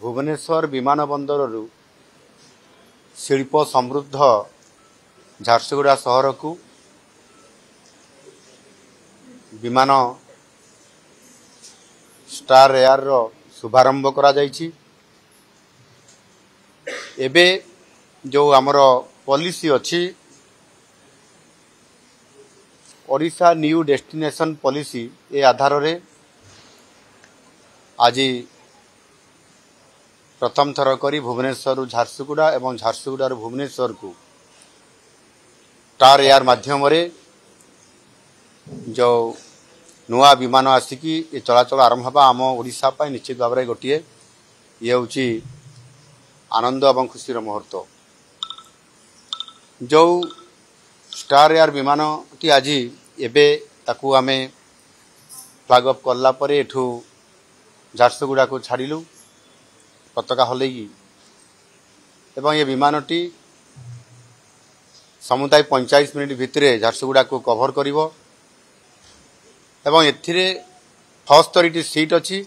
भुवनेश्वर विमान बंदरु शिल्प समृद्ध झारसुगुड़ा सहर को विमान स्टार एयर रो शुभारंभ करा जायछि। एबे जो आमर पॉलिसी अच्छी Odisha new destination policy A आधार रे आज प्रथम थर करी भुवनेश्वर झारसुगुड़ा एवं झारसुगुड़ा भुवनेश्वर को स्टार एयर माध्यम रे जो नुआ विमान आसिकी ये चलाचल आरंभ हवा आम ओडिशा पाई निश्चित भाव में गोटे ये हूँ आनंद एवं खुशीर मुहूर्त। जो स्टार एयर विमान टी आज एबे ताकू आमे फ्लैग अप करला परे एठू झारसुगुड़ा को छाड़िलु पताका हलैकी एवं ये विमानटी समुदाय 45 मिनिट भितरे झारसुगुड़ा को कवर करिवो एवं एथिरे 76 सीट अच्छी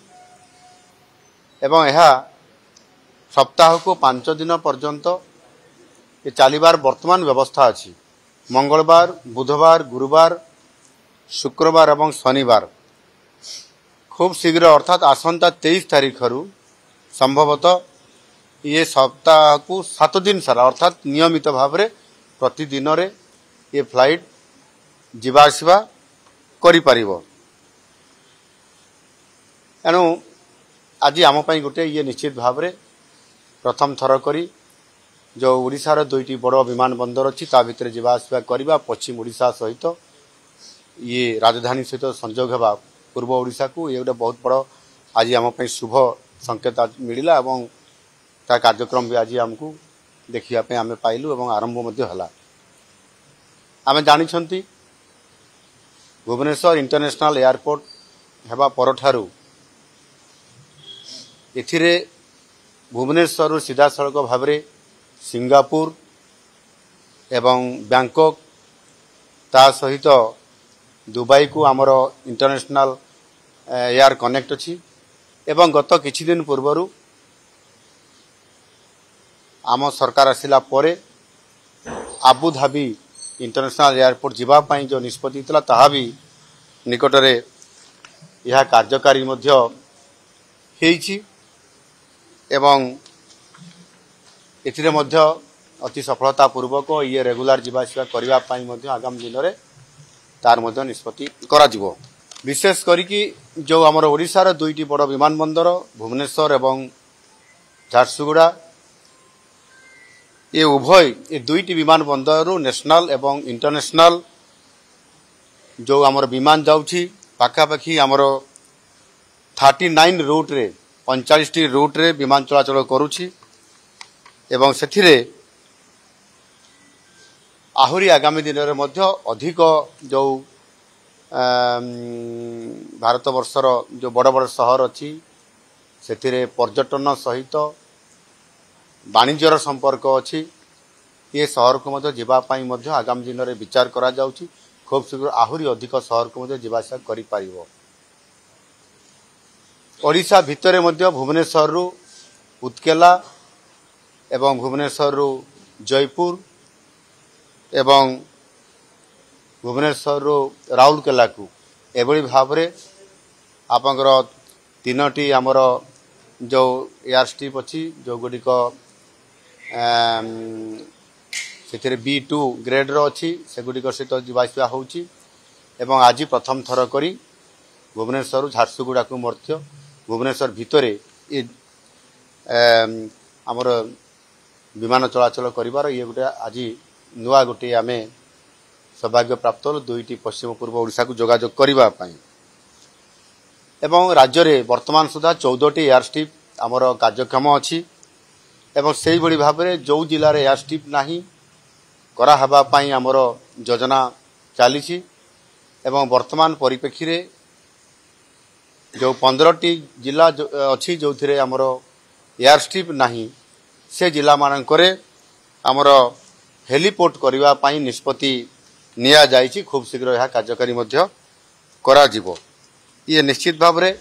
एवं यह सप्ताह को 5 दिन पर्यंत ये चलिबार वर्तमान व्यवस्था अच्छी। मंगलवार बुधवार गुरुवार शुक्रवार एवं शनिवार खूब शीघ्र अर्थात आसंता 23 तारीख रु संभवतः ये सप्ताह को 7 दिन सारा अर्थात नियमित भाव में प्रतिदिन रे ये फ्लाइट जीवा आसिबा करि परिबो। एणु आज आम पाई गोटे ये निश्चित भाव में प्रथम थर करी जो ओडिशार दुईटी बड़ विमान बंदर अच्छी ता भितर जीवा आसिबा करबा पश्चिम ओडिशा सहित ये राजधानी सहित संजोग हेबा पूर्व ओडिशा को ये गोटे बहुत बड़ आज आम पाई शुभ संकेत मिलिला एवं ता कार्यक्रम भी आज आमको देखिया पे आमे पाइलु एवं आरंभ मध्य हला। आमे जानिछंती भुवनेश्वर इंटरनेशनल एयरपोर्ट हेबा परठारु एथिरे भुवनेश्वर सीधा सड़क भाव में सिंगापुर एवं बैंकॉक ता सहित दुबई को आमर इंटरनेशनल एयर कनेक्ट अच्छी एवं गत किछि दिन पूर्वरु आम सरकार आसिला परे आबुधाबी इंटरनेशनल एयरपोर्ट जीवा पाई जो निष्पत्ति थला ताहा भी निकटरे यह कार्यकारी मध्य हेइछि एवं एथिरे मध्य अति सफलता पूर्वक ये रेगुलर जीवा आसिबा करबा पाई मध्य आगामी दिन रे तार मध्य निष्पत्ति करा जिवो। विशेष करिकी जो आमर ओडिशार दुईटी बड़ विमान बंदर भुवनेश्वर एवं झारसुगुड़ा ये उभय ये दुईटी विमान बंदर नेशनल एवं इंटरनेशनल जो आमर विमान जाउछि पाखापाखि आमर 39 रूट रे 45 रूट रे विमान चलाचल करुछि एवं सेथिरे आहुरी आगामी दिन रे मध्य अधिक जो भारत वर्षर जो बड़ बड़ सहर अच्छी सेथिरे पर्यटन सहित वाणिज्यर संपर्क अच्छी ये सहर को मध्य जीवा पाई मध्य आगामी दिन रे विचार करा जाउछि। खूब शीघ्र आहुरी अधिक सहर को मध्य जीवा आसिबा करि पारिबो। ओडिशा भितरे मध्य भुवनेश्वर रु उत्केला एवं भुवनेश्वर रु जयपुर एवं भुवनेश्वर रु राउरकेला को एभली भाव में आपंकर 3टी आमर जो एयर स्ट्रिप अच्छी जो गुड़िक से B2 ग्रेड रो अच्छी से गुड़िक सहित जीवाशिया होउची एवं आज प्रथम थर करी भुवनेश्वर झारसुगुड़ा को मध्य भुवनेश्वर भितरे ये आमर विमान चलाचल करिवार ये गोटे आज नुआ गोटे आमे सौभाग्य प्राप्त हल दुईटी पश्चिम पूर्व ओडिशा को जोगाजोग करबा पाई एवं राज्य रे वर्तमान सुधा 14टी एयर स्ट्रिप आमर कार्यक्षम अच्छी एवं से भली भाव में जो जिले में एयर स्ट्रिप नाही करा हबा पाई आमर योजना चली एवं वर्तमान परिप्रेक्षी रे जो 15टी जिला अच्छी जो थे आमर एयर स्ट्रिप नाही से जिला मानकरे आमर हेलीपोर्ट करबा पाई निष्पत्ति निया जाइछि। खूब शीघ्र यह कार्यकारी मध्य करा जिवो। ये निश्चित भाव में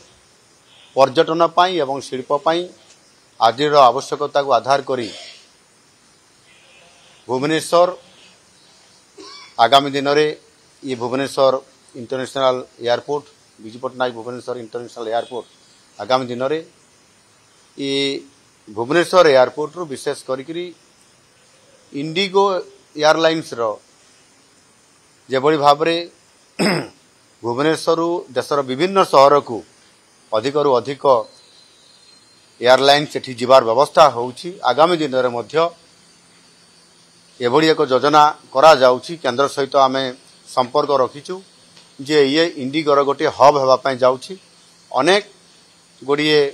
पर्यटन पाई एवं शिल्प पाई आजिर आवश्यकता को आधार करी भुवनेश्वर आगामी दिन में ये Bhubaneswar International Airport Biju Patnaik Bhubaneswar International Airport आगामी दिन में ये भुवनेश्वर एयरपोर्ट रु विशेष करी इंडिगो एयरलाइंस रो जेभली भाव में भुवनेश्वर देशर विभिन्न सहर को अधिक रु अधिक एयरलाइन सेठी जीवार व्यवस्था होउछि। आगामी दिन में मध्य एभली एक योजना करा जाउछि। केंद्र सहित आमे संपर्क रखिछु जे ये इंडिगोर गोटे हब हेबापी जाउछि। अनेक गुड़िए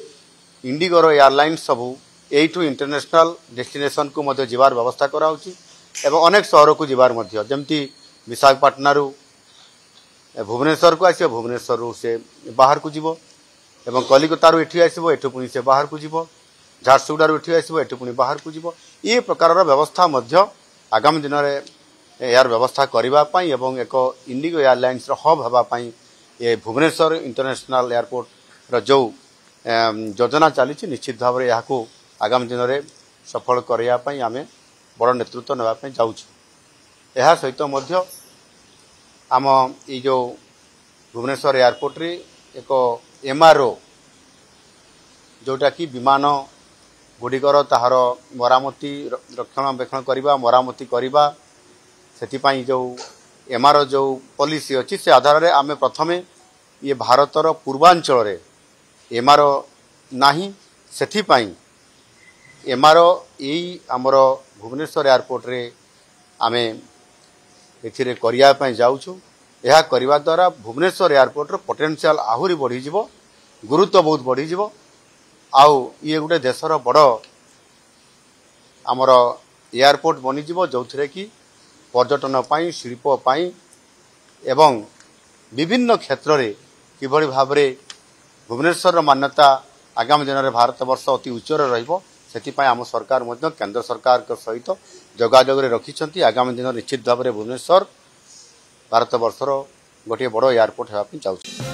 इंडिगोर एयरलाइन सबू एठू इंटरनेशनल डेस्टिनेशन को मध्य जीवार व्यवस्था कराउछि एवं अनेक सहर को जीवार मध्य जमती विशाखापाटनारू भुवनेश्वर को आसो भुवनेश्वर से बाहर को जीव एवं कलिकतारू एठी आसो एठू पुणी से बाहर को जीव झारसुगुड़ारू एठी आसो एठू पुणी बाहर को जीव ये प्रकार व्यवस्था मध्य आगामी दिन में यार व्यवस्था करने एवं एक इंडिगो एयरलाइंस हब होगापाई ये भुवनेश्वर इंटरनेशनल एयरपोर्ट रो जो योजना चली निश्चित भाव में यहाँ आगामी दिन में सफल करने आम बड़ नेतृत्व नापी जाऊँ। यह सहित आम ये जो भुवनेश्वर एयरपोर्ट रे एक MRO जोटा कि विमान गुड़िकर ताहार मरामती रक्षणाबेक्षण करवा मरामती करवा से जो MRO जो पॉलिसी अच्छी से आधार में आम प्रथम ये भारतर पूर्वांचल रे MRO नाही सेथिपाई MRO यही आमर भुवनेश्वर एयरपोर्ट रे आमे एथिरे करिया पई जाउछु। यह करने द्वारा भुवनेश्वर एयरपोर्ट रो पोटेंशियल आहुरी बढ़ी जिवो गुरुत्व बहुत बढ़ी जिवो आउ ये गोटे देशर बड़ आमर एयरपोर्ट बनीजिवो जो थे कि पर्यटन पाई शिल्प पाई एवं विभिन्न क्षेत्र में किभली भाव में भुवनेश्वर मान्यता आगामी दिन में भारत वर्ष अति उच्चर रहिबो सेथिपाई आम सरकार मध्य केंद्र सरकार सहित जोगाजोग रखिछंती। आगामी दिन निश्चित भाव में भुवनेश्वर भारत वर्षर गोटे बड़ एयरपोर्ट होगा चाहूँ।